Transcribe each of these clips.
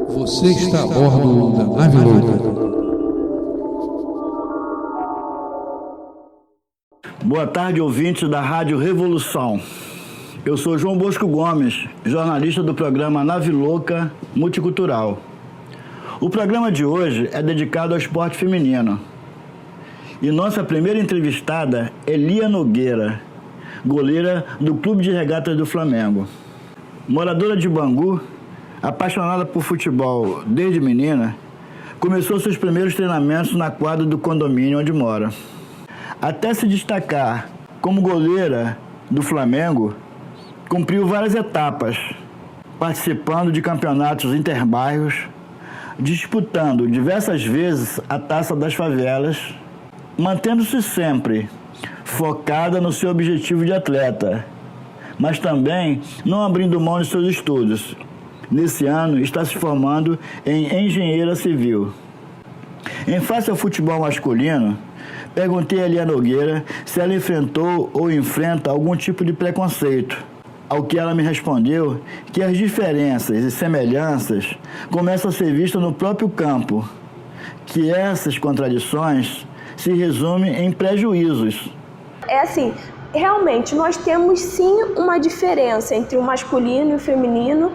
Você está a bordo da Nave Louca. Boa tarde, ouvintes da Rádio Revolução. Eu sou João Bosco Gomes, jornalista do programa Nave Louca Multicultural. O programa de hoje é dedicado ao esporte feminino. E nossa primeira entrevistada é Lia Nogueira, goleira do Clube de Regatas do Flamengo. Moradora de Bangu, apaixonada por futebol desde menina, começou seus primeiros treinamentos na quadra do condomínio onde mora. Até se destacar como goleira do Flamengo, cumpriu várias etapas, participando de campeonatos interbairros, disputando diversas vezes a Taça das Favelas, mantendo-se sempre focada no seu objetivo de atleta, mas também não abrindo mão de seus estudos. Nesse ano, está se formando em engenheira civil. Em face ao futebol masculino, perguntei a Lia Nogueira se ela enfrentou ou enfrenta algum tipo de preconceito, ao que ela me respondeu que as diferenças e semelhanças começam a ser vistas no próprio campo, que essas contradições se resumem em prejuízos. É assim, realmente nós temos sim uma diferença entre o masculino e o feminino,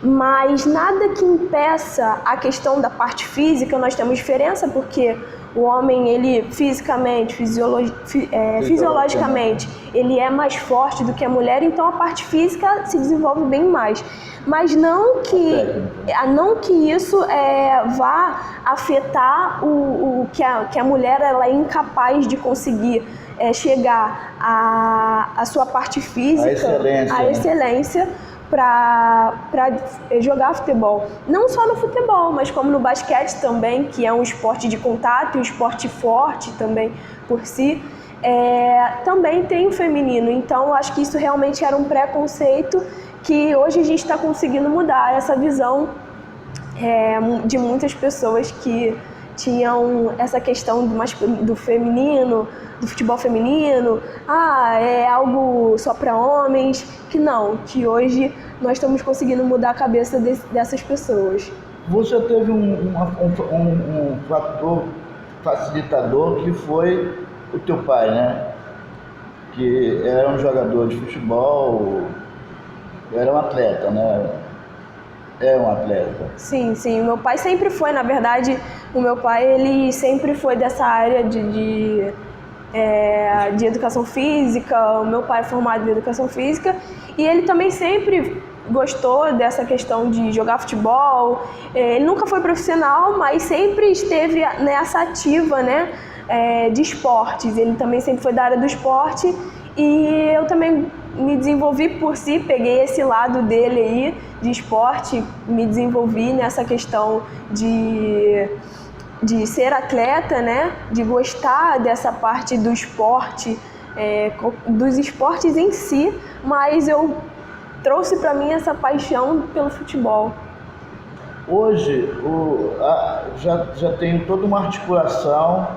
mas nada que impeça a questão da parte física. Nós temos diferença porque o homem, ele fisicamente, fisiologicamente, ele é mais forte do que a mulher, então a parte física se desenvolve bem mais. Mas não que isso vá afetar o que a mulher ela é incapaz de conseguir chegar à sua parte física, à excelência, para jogar futebol. Não só no futebol, mas como no basquete também, que é um esporte de contato, um esporte forte também por si. Também tem o feminino, então acho que isso realmente era um preconceito que hoje a gente está conseguindo mudar essa visão de muitas pessoas que tinham essa questão do feminino, do futebol feminino, é algo só para homens, que hoje nós estamos conseguindo mudar a cabeça dessas pessoas. Você teve um fator facilitador que foi o teu pai, né? Que era um jogador de futebol, era um atleta, né? É um atleta. Sim. O meu pai sempre foi, na verdade, ele sempre foi dessa área de educação física. O meu pai é formado em educação física e ele também sempre gostou dessa questão de jogar futebol. Ele nunca foi profissional, mas sempre esteve nessa ativa, né, de esportes. Ele também sempre foi da área do esporte e eu também me desenvolvi por si, peguei esse lado dele aí de esporte, me desenvolvi nessa questão de ser atleta, né? De gostar dessa parte do esporte, dos esportes em si, mas eu trouxe para mim essa paixão pelo futebol. Hoje já tem toda uma articulação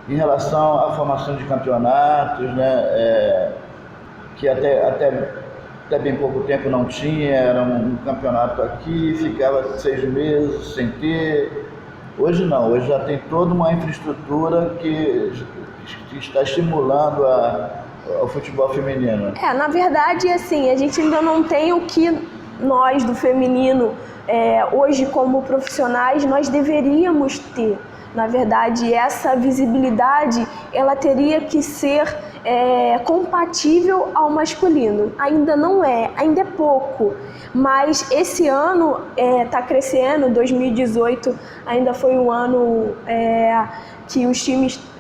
em relação à formação de campeonatos, né? Que até bem pouco tempo não tinha, era um campeonato aqui, ficava 6 meses sem ter. Hoje não, hoje já tem toda uma infraestrutura que está estimulando o futebol feminino. Na verdade, assim, a gente ainda não tem o que nós do feminino, hoje como profissionais, nós deveríamos ter. Na verdade, essa visibilidade, ela teria que ser compatível ao masculino. Ainda não ainda é pouco. Mas esse ano está crescendo. 2018 ainda foi um ano que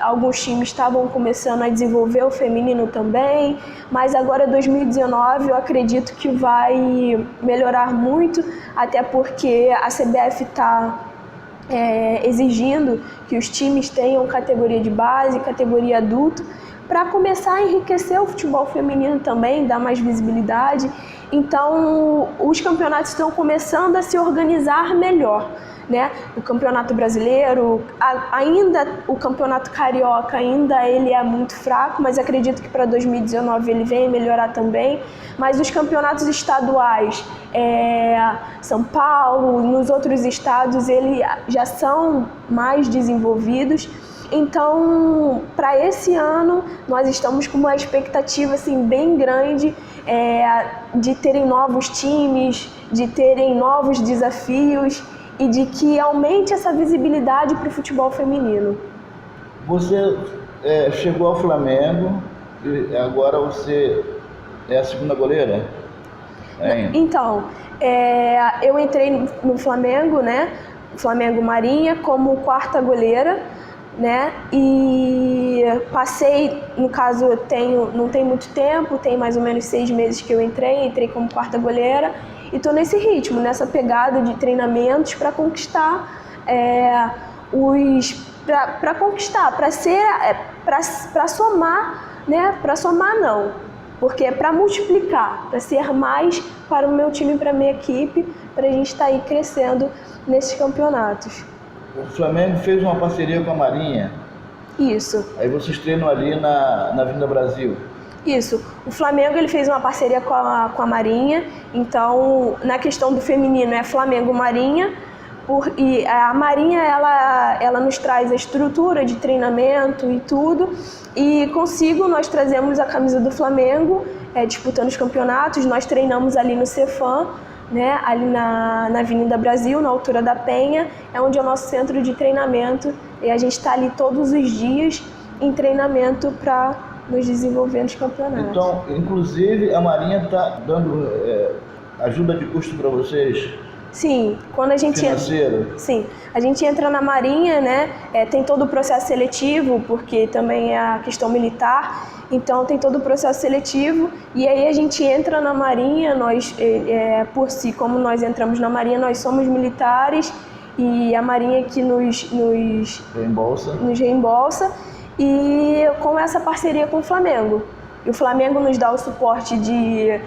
alguns times estavam começando a desenvolver o feminino também. Mas agora 2019 eu acredito que vai melhorar muito, até porque a CBF está exigindo que os times tenham categoria de base, categoria adulto, para começar a enriquecer o futebol feminino também, dar mais visibilidade. Então, os campeonatos estão começando a se organizar melhor. né? O Campeonato Brasileiro, ainda o Campeonato Carioca ainda ele é muito fraco, mas acredito que para 2019 ele venha melhorar também. Mas os campeonatos estaduais, São Paulo, nos outros estados, eles já são mais desenvolvidos. Então, para esse ano, nós estamos com uma expectativa assim, bem grande de terem novos times, de terem novos desafios e de que aumente essa visibilidade para o futebol feminino. Você chegou ao Flamengo e agora você é a segunda goleira? Então, eu entrei no Flamengo, né? Flamengo Marinha, como quarta goleira, né? E passei, no caso, não tem muito tempo, tem mais ou menos 6 meses que eu entrei como quarta goleira e estou nesse ritmo, nessa pegada de treinamentos para conquistar para conquistar, para somar, né? Para somar não, porque é para multiplicar, para ser mais para o meu time, para a minha equipe, para a gente estar aí crescendo nesses campeonatos. O Flamengo fez uma parceria com a Marinha. Isso. Aí vocês treinam ali na Avenida Brasil. Isso. O Flamengo ele fez uma parceria com a Marinha. Então, na questão do feminino é Flamengo Marinha. E a Marinha ela nos traz a estrutura de treinamento e tudo. E consigo nós trazemos a camisa do Flamengo, disputando os campeonatos. Nós treinamos ali no Cefam, né, ali na Avenida Brasil, na altura da Penha, é onde é o nosso centro de treinamento e a gente está ali todos os dias em treinamento para nos desenvolver nos campeonatos. Então, inclusive, a Marinha está dando ajuda de custo para vocês? Sim, quando a gente a gente entra na Marinha, né? Tem todo o processo seletivo, porque também é a questão militar, então tem todo o processo seletivo e aí a gente entra na Marinha, nós, como nós entramos na Marinha, nós somos militares e a Marinha que nos reembolsa e com essa parceria com o Flamengo. E o Flamengo nos dá o suporte de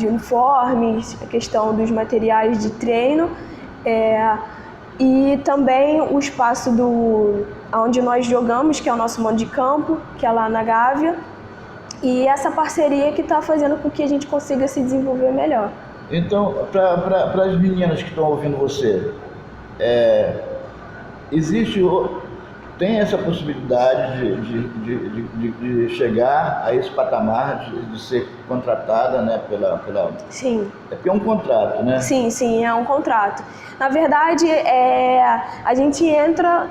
uniformes, a questão dos materiais de treino e também o espaço onde nós jogamos, que é o nosso mando de campo, que é lá na Gávea. E essa parceria que está fazendo com que a gente consiga se desenvolver melhor. Então, para as meninas que estão ouvindo você, tem essa possibilidade de chegar a esse patamar de ser contratada, né, pela... Sim. É porque é um contrato, né? Sim, é um contrato. Na verdade, a gente entra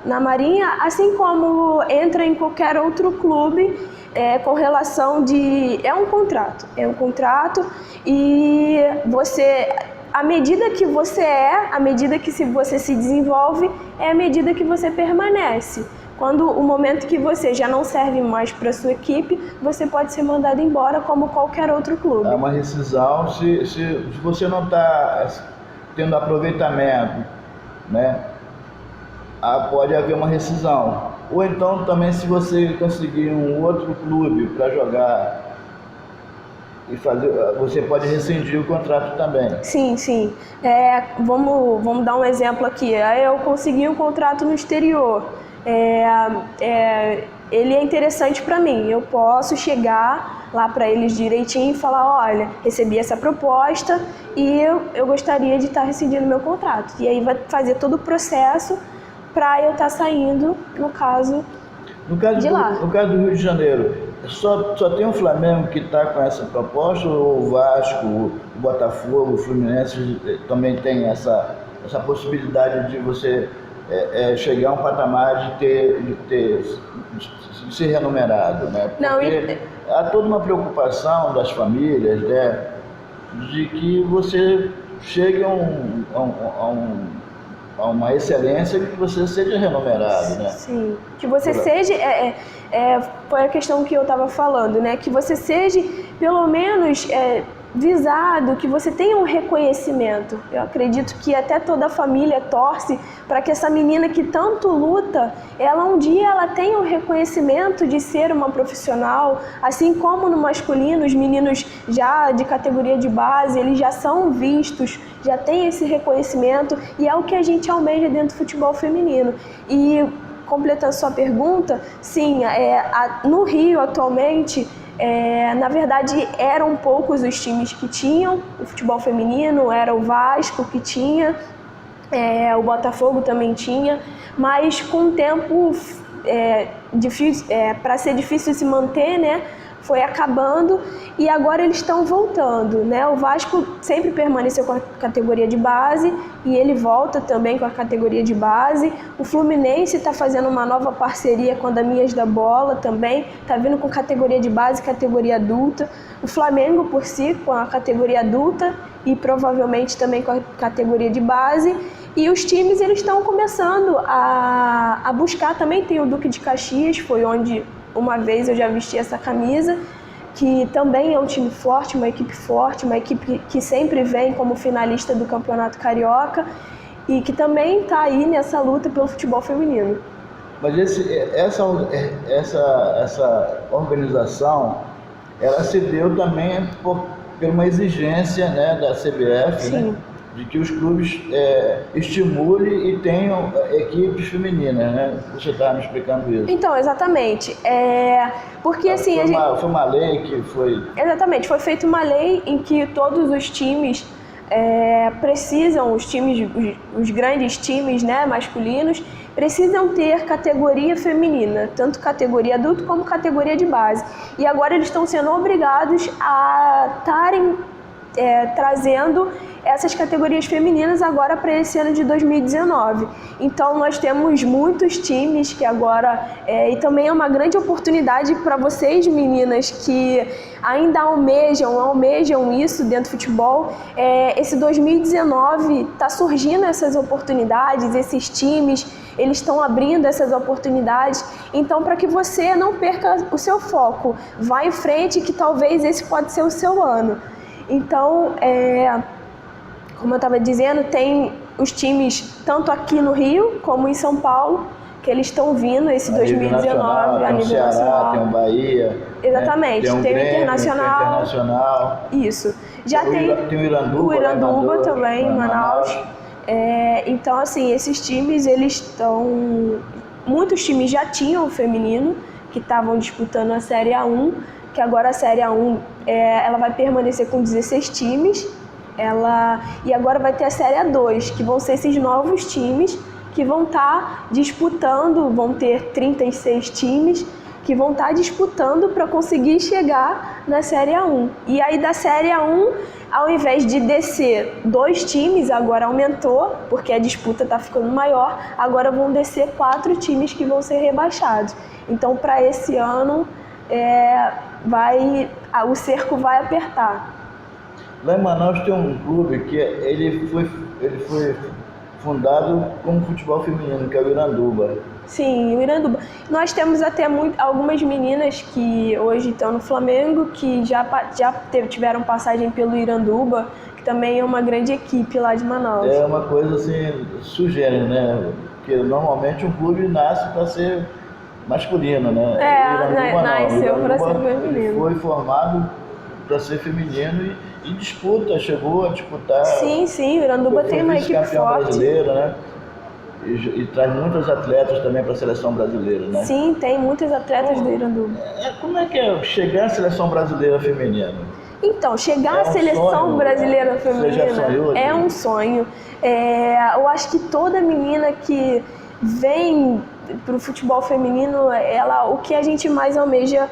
na Marinha, assim como entra em qualquer outro clube, com relação de... É um contrato e você... À medida que você à medida que você se desenvolve, é a medida que você permanece. Quando o momento que você já não serve mais para a sua equipe, você pode ser mandado embora como qualquer outro clube. É uma rescisão se você não está tendo aproveitamento, né? Pode haver uma rescisão. Ou então também se você conseguir um outro clube para jogar e fazer, você pode rescindir o contrato também. Sim. Vamos dar um exemplo aqui. Eu consegui um contrato no exterior. Ele é interessante para mim. Eu posso chegar lá para eles direitinho e falar, olha, recebi essa proposta e eu gostaria de estar rescindindo meu contrato. E aí vai fazer todo o processo para eu estar saindo, no caso de lá. No caso do Rio de Janeiro, só tem o Flamengo que está com essa proposta, ou o Vasco, o Botafogo, o Fluminense também tem essa possibilidade de você chegar a um patamar de ser remunerado, né? Porque há toda uma preocupação das famílias, né, de que você chegue a uma excelência e que você seja remunerado, né? Sim, que você seja... foi a questão que eu estava falando, né? Que você seja, pelo menos, visado, que você tenha um reconhecimento. Eu acredito que até toda a família torce para que essa menina que tanto luta, ela um dia ela tenha um reconhecimento de ser uma profissional, assim como no masculino, os meninos já de categoria de base, eles já são vistos, já têm esse reconhecimento, e é o que a gente almeja dentro do futebol feminino. E completando sua pergunta, sim, no Rio atualmente, na verdade eram poucos os times que tinham o futebol feminino, era o Vasco que tinha, o Botafogo também tinha, mas com o tempo para ser difícil se manter, né, foi acabando e agora eles estão voltando, né? O Vasco sempre permaneceu com a categoria de base e ele volta também com a categoria de base. O Fluminense está fazendo uma nova parceria com a Daminhas da Bola também, está vindo com categoria de base e categoria adulta. O Flamengo por si com a categoria adulta e provavelmente também com a categoria de base. E os times eles estão começando a buscar também. Tem o Duque de Caxias, foi onde uma vez eu já vesti essa camisa, que também é um time forte, uma equipe que sempre vem como finalista do Campeonato Carioca e que também está aí nessa luta pelo futebol feminino. Mas essa organização, ela se deu também por uma exigência, né, da CBF, né, de que os clubes estimulem e tenham equipes femininas, né? Você estava me explicando isso. Então, exatamente. Porque assim... Foi uma lei que foi... Exatamente, foi feita uma lei em que todos os times precisam, os grandes times, né, masculinos, precisam ter categoria feminina, tanto categoria adulto como categoria de base. E agora eles estão sendo obrigados a estarem trazendo essas categorias femininas agora para esse ano de 2019. Então nós temos muitos times que agora, e também é uma grande oportunidade para vocês meninas que ainda almejam isso dentro do futebol. Esse 2019 está surgindo essas oportunidades, esses times, eles estão abrindo essas oportunidades. Então, para que você não perca o seu foco, vá em frente, que talvez esse pode ser o seu ano. Então, como eu estava dizendo, tem os times tanto aqui no Rio como em São Paulo, que eles estão vindo esse 2019 a nível nacional. Tem o Bahia. Exatamente, tem o Grêmio, Internacional. Isso. Já tem o Iranduba também, em Manaus. Então, assim, esses times, eles estão... Muitos times já tinham o feminino, que estavam disputando a Série A1, que agora a Série A1 ela vai permanecer com 16 times, e agora vai ter a Série A2, que vão ser esses novos times que vão estar disputando, vão ter 36 times que vão estar disputando para conseguir chegar na Série A1. E aí da Série A1, ao invés de descer 2 times, agora aumentou, porque a disputa está ficando maior, agora vão descer 4 times que vão ser rebaixados. Então, para esse ano, o cerco vai apertar. Lá em Manaus tem um clube que ele foi fundado com futebol feminino, que é o Iranduba. Sim, o Iranduba. Nós temos até algumas meninas que hoje estão no Flamengo, que já tiveram passagem pelo Iranduba, que também é uma grande equipe lá de Manaus. É uma coisa assim, sugere, né? Porque normalmente um clube nasce para ser masculino, né? Nasceu para ser feminino. Foi formado para ser feminino e chegou a disputar. Sim, o Iranduba tem uma equipe forte. Brasileiro, né? E traz muitos atletas também para a seleção brasileira, né? Sim, tem muitos atletas do Iranduba. Como é que é chegar à seleção brasileira feminina? Então, chegar à seleção brasileira feminina é um sonho. Eu acho que toda menina que vem para o futebol feminino, o que a gente mais almeja,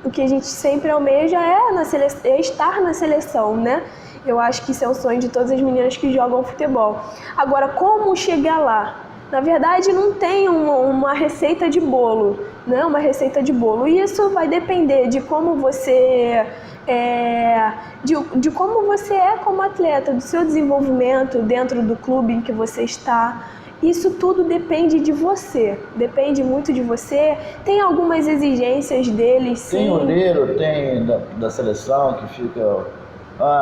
o que a gente sempre almeja é estar na seleção, né? Eu acho que isso é o sonho de todas as meninas que jogam futebol. Agora, como chegar lá? Na verdade, não tem uma receita de bolo, né? Uma receita de bolo. E isso vai depender de como você de como você é como atleta, do seu desenvolvimento dentro do clube em que você está. Isso tudo depende de você, depende muito de você. Tem algumas exigências deles, sim. Tem olheiro, tem da seleção que fica,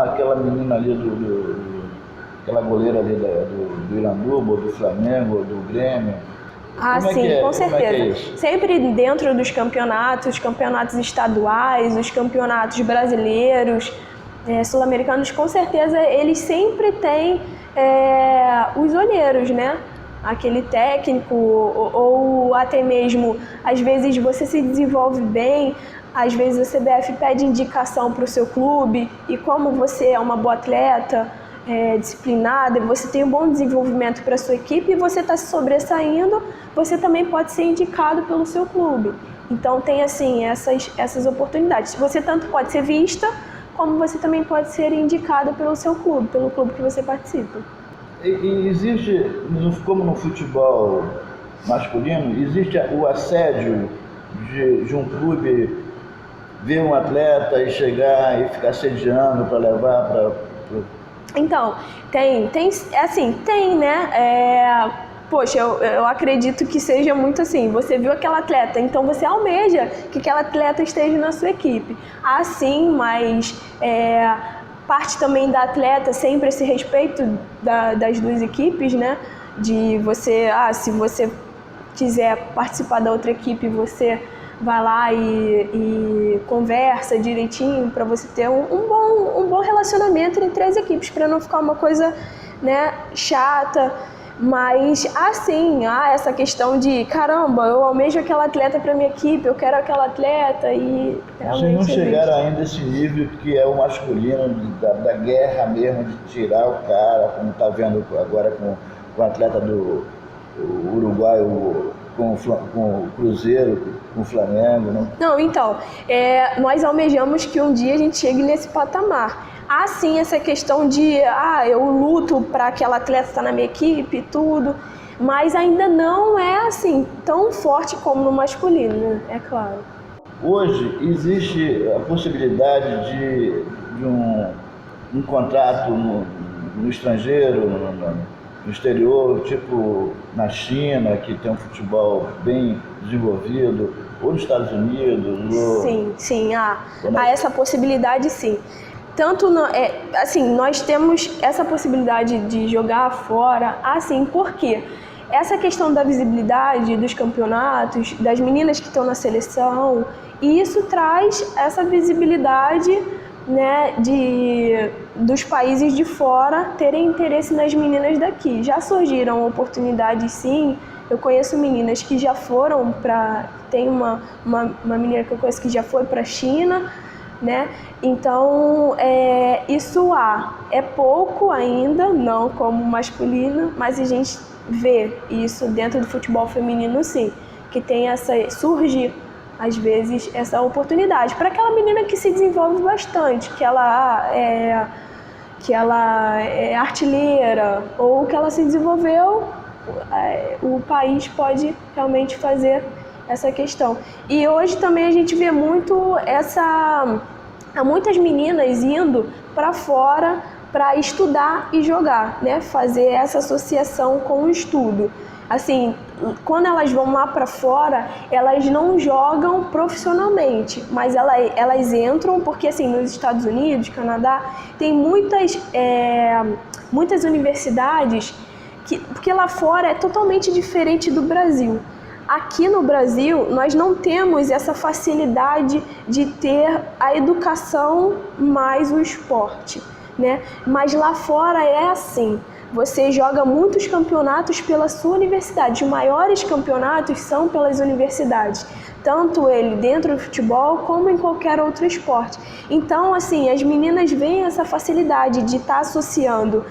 aquela menina ali aquela goleira ali do Iranduba, do Flamengo, do Grêmio. Sim, com certeza. Sempre dentro dos campeonatos estaduais, os campeonatos brasileiros, sul-americanos, com certeza eles sempre têm os olheiros, né? Aquele técnico, ou até mesmo, às vezes você se desenvolve bem, às vezes a CBF pede indicação para o seu clube, e como você é uma boa atleta, disciplinada, você tem um bom desenvolvimento para a sua equipe e você está se sobressaindo, você também pode ser indicado pelo seu clube. Então tem assim essas oportunidades. Você tanto pode ser vista, como você também pode ser indicado pelo seu clube, pelo clube que você participa. E existe, como no futebol masculino, existe o assédio de um clube ver um atleta e chegar e ficar assediando para levar para... Então, tem, né? Poxa, eu acredito que seja muito assim. Você viu aquela atleta, então você almeja que aquela atleta esteja na sua equipe. Sim, mas parte também da atleta sempre esse respeito das duas equipes, né? De você, se você quiser participar da outra equipe, você vai lá e conversa direitinho para você ter um bom relacionamento entre as equipes, para não ficar uma coisa, né, chata. Mas, essa questão de, caramba, eu almejo aquela atleta para minha equipe, eu quero aquela atleta e... Vocês não chegaram ainda a esse nível que é o masculino, da guerra mesmo, de tirar o cara, como está vendo agora com o atleta do Uruguai, com o Cruzeiro, com o Flamengo, né? Não, então, nós almejamos que um dia a gente chegue nesse patamar. Sim, essa questão de, eu luto para aquela atleta estar na minha equipe e tudo, mas ainda não é assim, tão forte como no masculino, né? É claro. Hoje existe a possibilidade de um contrato no estrangeiro, no exterior, tipo na China, que tem um futebol bem desenvolvido, ou nos Estados Unidos. Sim, há essa possibilidade, sim. Tanto, nós temos essa possibilidade de jogar fora, por quê? Essa questão da visibilidade dos campeonatos, das meninas que estão na seleção, e isso traz essa visibilidade, né, dos países de fora terem interesse nas meninas daqui. Já surgiram oportunidades, sim. Eu conheço meninas que já foram tem uma menina que eu conheço que já foi para a China, né? Então, isso é pouco ainda, não como masculino, mas a gente vê isso dentro do futebol feminino, sim, que surge às vezes essa oportunidade para aquela menina que se desenvolve bastante, que ela é artilheira ou que ela se desenvolveu, o país pode realmente fazer essa questão. E hoje também a gente vê muito há muitas meninas indo para fora para estudar e jogar, né? Fazer essa associação com o estudo. Assim, quando elas vão lá para fora, elas não jogam profissionalmente, mas elas entram porque, assim, nos Estados Unidos, Canadá, tem muitas universidades porque lá fora é totalmente diferente do Brasil. Aqui no Brasil, nós não temos essa facilidade de ter a educação mais o esporte, né? Mas lá fora é assim. Você joga muitos campeonatos pela sua universidade. Os maiores campeonatos são pelas universidades. Tanto ele dentro do futebol como em qualquer outro esporte. Então, assim, as meninas veem essa facilidade de estar associando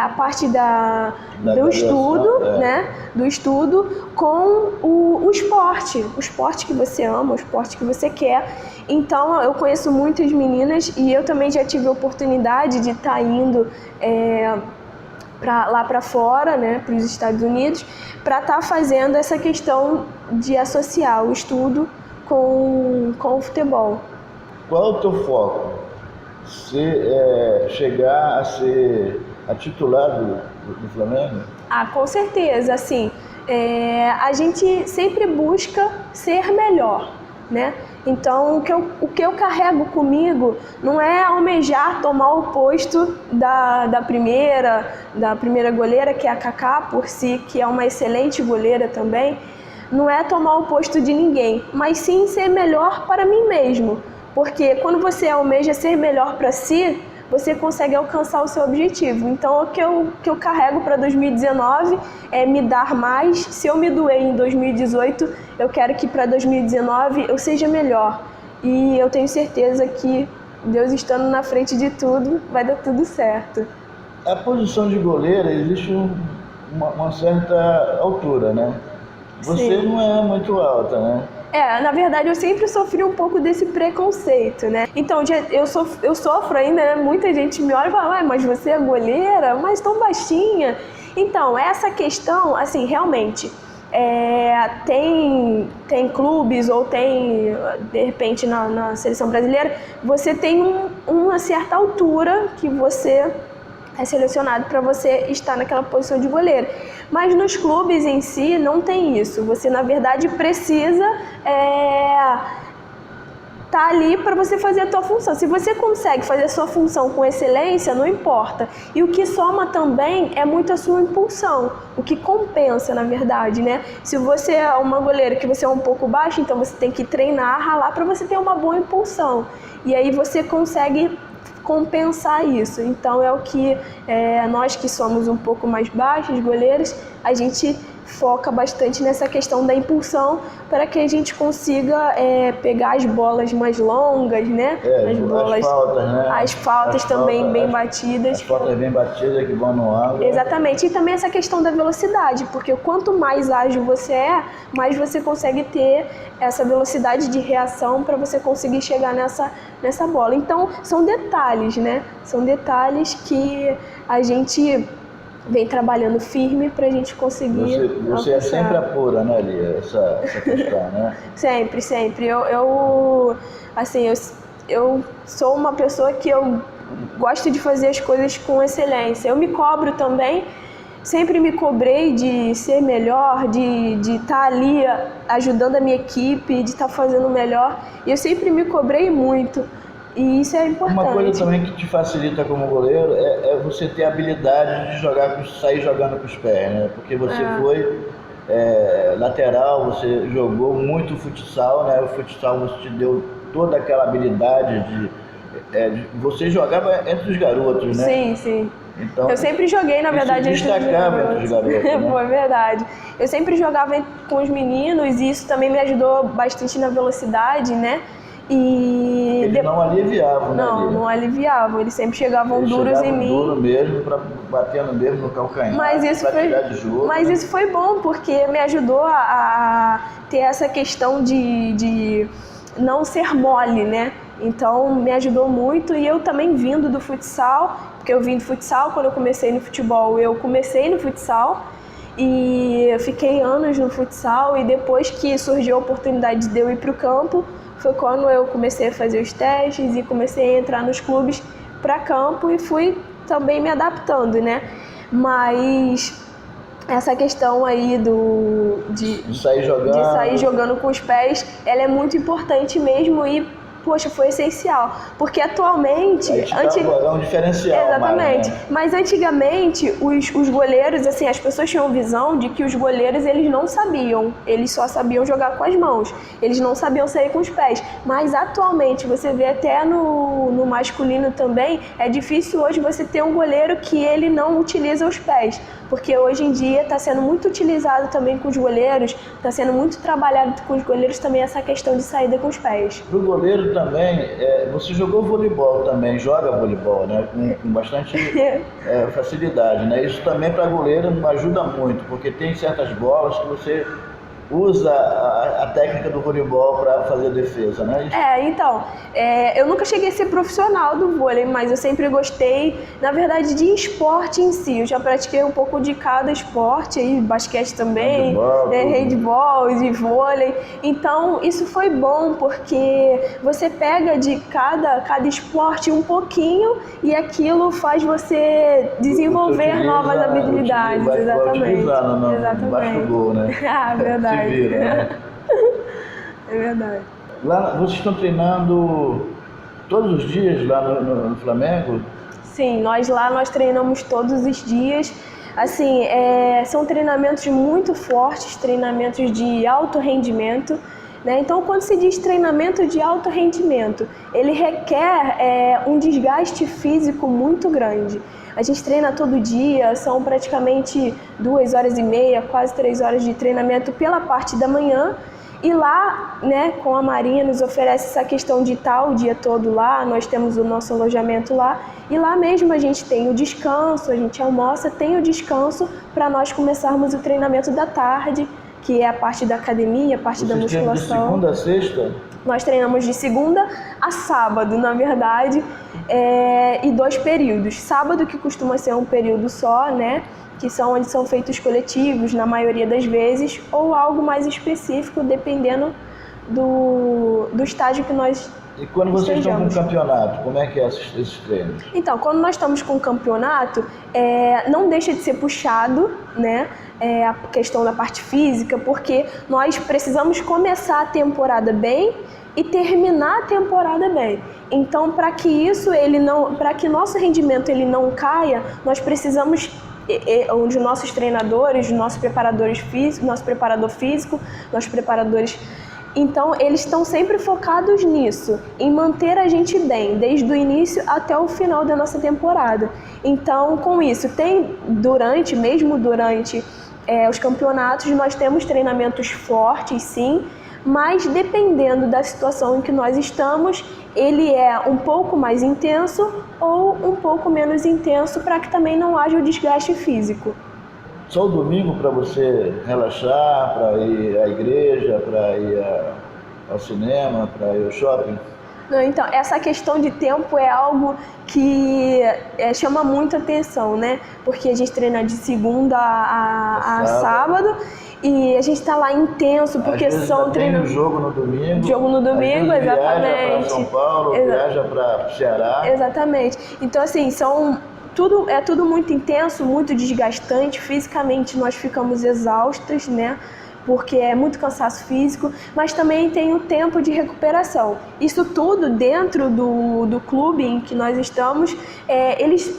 a parte do estudo, né? Do estudo com o esporte que você ama, o esporte que você quer. Então, eu conheço muitas meninas e eu também já tive a oportunidade de estar indo lá para fora, né, para os Estados Unidos, para estar fazendo essa questão de associar o estudo com o futebol. Qual é o teu foco? Chegar a ser a titular do Flamengo? Ah, com certeza, assim, a gente sempre busca ser melhor, né? Então, o que eu carrego comigo não é almejar tomar o posto da primeira goleira, que é a Cacá, por si, que é uma excelente goleira também. Não é tomar o posto de ninguém, mas sim ser melhor para mim mesmo. Porque quando você almeja ser melhor para si, você consegue alcançar o seu objetivo. Então, o que eu carrego para 2019 é me dar mais. Se eu me doei em 2018, eu quero que para 2019 eu seja melhor. E eu tenho certeza que Deus estando na frente de tudo, vai dar tudo certo. A posição de goleira existe uma certa altura, né? Você Sim. não é muito alta, né? Na verdade, eu sempre sofri um pouco desse preconceito, né? Então, eu sofro ainda, né? Muita gente me olha e fala, mas você é goleira? Mas tão baixinha. Então, essa questão, assim, realmente, tem clubes ou tem, de repente, na seleção brasileira, você tem uma certa altura que você é selecionado para você estar naquela posição de goleiro. Mas nos clubes em si não tem isso. Você, na verdade, precisa tá ali para você fazer a tua função. Se você consegue fazer a sua função com excelência, não importa. E o que soma também é muito a sua impulsão, o que compensa, na verdade, né? Se você é uma goleira que você é um pouco baixa, então você tem que treinar, ralar para você ter uma boa impulsão. E aí você consegue compensar isso. Então é o que nós que somos um pouco mais baixos, goleiros, a gente foca bastante nessa questão da impulsão para que a gente consiga pegar as bolas mais longas, né? As faltas também bem batidas. As faltas bem batidas que vão no ângulo. Exatamente. E também essa questão da velocidade, porque quanto mais ágil você é, mais você consegue ter essa velocidade de reação para você conseguir chegar nessa bola. Então, são detalhes, né? São detalhes que a gente vem trabalhando firme para a gente conseguir. Você é sempre apura, né, Lia, essa questão, né? Sempre, sempre. Eu sou uma pessoa que eu gosto de fazer as coisas com excelência. Eu me cobro também, sempre me cobrei de ser melhor, de estar ali ajudando a minha equipe, de estar fazendo melhor. E eu sempre me cobrei muito. E isso é importante. Uma coisa também que te facilita como goleiro é você ter a habilidade de sair jogando com os pés, né? Porque você foi lateral, você jogou muito futsal, né? O futsal você te deu toda aquela habilidade você jogava entre os garotos, né? Sim, sim. Então, eu sempre joguei, na verdade, entre os garotos. Né? Foi verdade. Eu sempre jogava com os meninos e isso também me ajudou bastante na velocidade, né? E eles não aliviavam, né? Não aliviavam. Eles sempre chegavam duros em mim. Duro mesmo, batendo mesmo no calcanhar. Mas isso foi bom, porque me ajudou a ter essa questão de não ser mole, né? Então, me ajudou muito. E eu também vindo do futsal, porque eu vim do futsal, quando eu comecei no futebol, eu comecei no futsal. E eu fiquei anos no futsal e depois que surgiu a oportunidade de eu ir para o campo, foi quando eu comecei a fazer os testes e comecei a entrar nos clubes para campo e fui também me adaptando, né? Mas essa questão aí de sair jogando com os pés, ela é muito importante mesmo e, poxa, foi essencial. Porque atualmente... É um diferencial. Exatamente. Mais, né? Mas antigamente, os goleiros, assim, as pessoas tinham visão de que os goleiros, eles não sabiam. Eles só sabiam jogar com as mãos. Eles não sabiam sair com os pés. Mas atualmente, você vê até no masculino também, é difícil hoje você ter um goleiro que ele não utiliza os pés. Porque hoje em dia está sendo muito utilizado também com os goleiros, está sendo muito trabalhado com os goleiros também essa questão de saída com os pés. Para o goleiro também, você jogou voleibol também, joga voleibol, né? Com bastante facilidade, né? Isso também para goleiro ajuda muito, porque tem certas bolas que você usa a técnica do voleibol para fazer a defesa, né? Então, eu nunca cheguei a ser profissional do vôlei, mas eu sempre gostei, na verdade, de esporte em si. Eu já pratiquei um pouco de cada esporte, aí, basquete também, handball, de vôlei. Então, isso foi bom, porque você pega de cada esporte um pouquinho e aquilo faz você desenvolver novas habilidades. Exatamente. Embaixo do gol, né? Verdade. Se vira, né? É verdade. Lá, vocês estão treinando todos os dias lá no Flamengo? Sim, nós treinamos todos os dias. Assim, são treinamentos muito fortes, treinamentos de alto rendimento, né? Então, quando se diz treinamento de alto rendimento, ele requer um desgaste físico muito grande. A gente treina todo dia, são praticamente 2h30, quase 3 horas de treinamento pela parte da manhã. E lá, né, com a Marinha nos oferece essa questão de estar o dia todo lá, nós temos o nosso alojamento lá. E lá mesmo a gente tem o descanso, a gente almoça, tem o descanso para nós começarmos o treinamento da tarde, que é a parte da academia, a parte da musculação. De segunda a sexta? Nós treinamos de segunda a sábado, na verdade, e 2 períodos. Sábado, que costuma ser um período só, né? Que são onde são feitos coletivos, na maioria das vezes, ou algo mais específico, dependendo do estágio que nós E quando vocês estão com campeonato, como é que é esses treinos? Então, quando nós estamos com campeonato, não deixa de ser puxado, né? A questão da parte física, porque nós precisamos começar a temporada bem e terminar a temporada bem. Então, para que nosso rendimento ele não caia, nós precisamos onde nossos treinadores, nossos preparadores físicos, nosso preparador físico, nossos preparadores, então eles estão sempre focados nisso, em manter a gente bem, desde o início até o final da nossa temporada. Então, com isso, mesmo durante os campeonatos, nós temos treinamentos fortes, sim, mas dependendo da situação em que nós estamos, ele é um pouco mais intenso ou um pouco menos intenso para que também não haja o desgaste físico. Só o domingo para você relaxar, para ir à igreja, para ir ao cinema, para ir ao shopping? Não, então, essa questão de tempo é algo que chama muita atenção, né? Porque a gente treina de segunda a sábado. E a gente está lá intenso, porque às vezes são treinamentos. Tem jogo no domingo. Jogo no domingo, exatamente. Viaja para São Paulo, viaja para o Ceará. Exatamente. Então, assim, é tudo muito intenso, muito desgastante. Fisicamente, nós ficamos exaustos, né? Porque é muito cansaço físico, mas também tem o tempo de recuperação. Isso tudo dentro do clube em que nós estamos, eles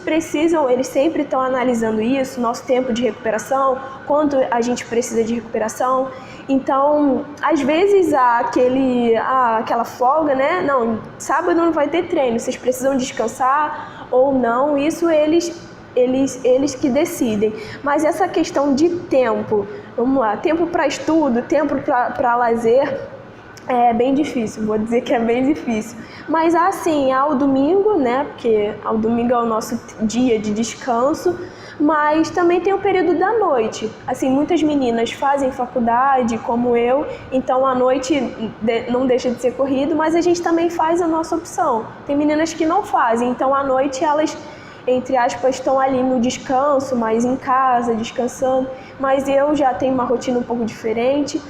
sempre estão analisando isso, nosso tempo de recuperação, quanto a gente precisa de recuperação. Então, às vezes aquela folga, né? Não, sábado não vai ter treino, vocês precisam descansar ou não, isso eles que decidem. Mas essa questão de tempo, vamos lá, tempo para estudo, tempo para lazer, é bem difícil, vou dizer que é bem difícil. Mas assim, ao domingo, né, porque ao domingo é o nosso dia de descanso, mas também tem o período da noite. Assim, muitas meninas fazem faculdade, como eu, então a noite não deixa de ser corrido, mas a gente também faz a nossa opção. Tem meninas que não fazem, então à noite elas, entre aspas, estão ali no descanso, mais em casa, descansando, mas eu já tenho uma rotina um pouco diferente,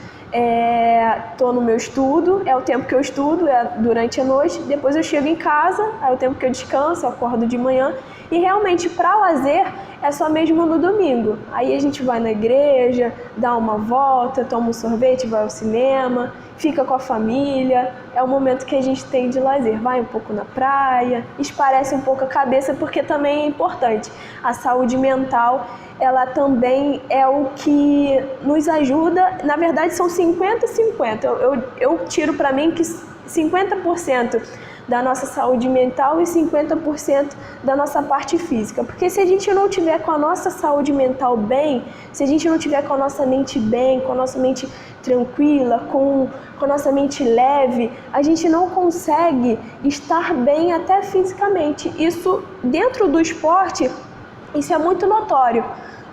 estou no meu estudo, é o tempo que eu estudo, é durante a noite, depois eu chego em casa, é o tempo que eu descanso, eu acordo de manhã, e realmente para lazer é só mesmo no domingo. Aí a gente vai na igreja, dá uma volta, toma um sorvete, vai ao cinema, fica com a família, é o momento que a gente tem de lazer. Vai um pouco na praia, esparece um pouco a cabeça, porque também é importante. A saúde mental, ela também é o que nos ajuda, na verdade são 50-50. Eu tiro para mim que 50% da nossa saúde mental e 50% da nossa parte física. Porque se a gente não tiver com a nossa saúde mental bem, se a gente não tiver com a nossa mente bem, com a nossa mente tranquila, com a nossa mente leve, a gente não consegue estar bem até fisicamente. Isso, dentro do esporte, isso é muito notório.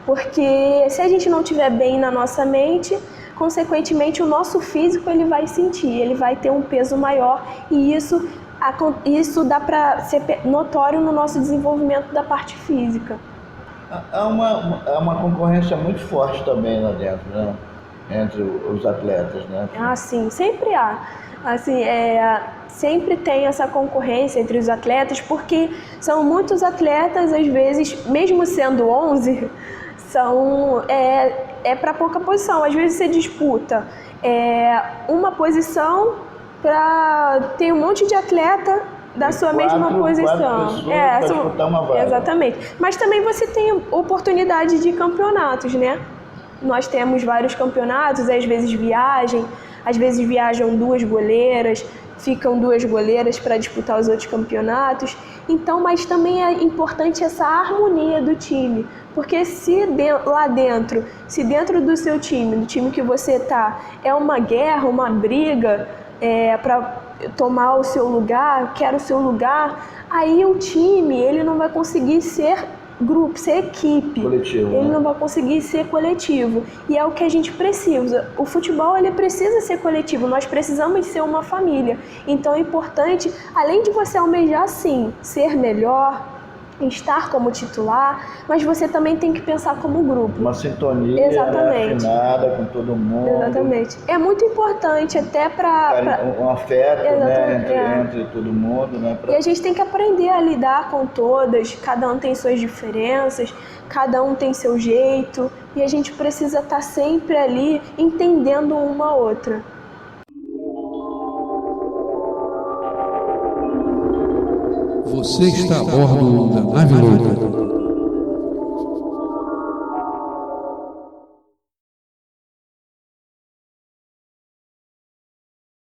Porque se a gente não estiver bem na nossa mente, consequentemente o nosso físico ele vai sentir, ele vai ter um peso maior e isso dá para ser notório no nosso desenvolvimento da parte física. Há uma concorrência muito forte também lá dentro, né? Entre os atletas, né? Ah, sim, sempre há. Assim, sempre tem essa concorrência entre os atletas, porque são muitos atletas, às vezes, mesmo sendo 11, para pouca posição. Às vezes você disputa uma posição tem um monte de atleta da sua mesma posição. Para disputar uma vaga. Exatamente. Mas também você tem oportunidade de campeonatos, né? Nós temos vários campeonatos, às vezes viajam 2 goleiras, ficam 2 goleiras para disputar os outros campeonatos. Então, mas também é importante essa harmonia do time, porque se dentro do seu time, do time que você está, é uma guerra, uma briga para tomar o seu lugar, quero o seu lugar, aí o time ele não vai conseguir ser grupo, ser equipe, coletivo, ele né? não vai conseguir ser coletivo, e é o que a gente precisa. O futebol ele precisa ser coletivo, nós precisamos ser uma família, então é importante, além de você almejar sim, ser melhor, estar como titular, mas você também tem que pensar como grupo. Uma sintonia, exatamente, né, afinada com todo mundo. Exatamente. É muito importante até para... Um afeto, né, entre todo mundo. Né, E a gente tem que aprender a lidar com todas, cada um tem suas diferenças, cada um tem seu jeito, e a gente precisa estar sempre ali entendendo uma outra. Você está a bordo da Nave Louca.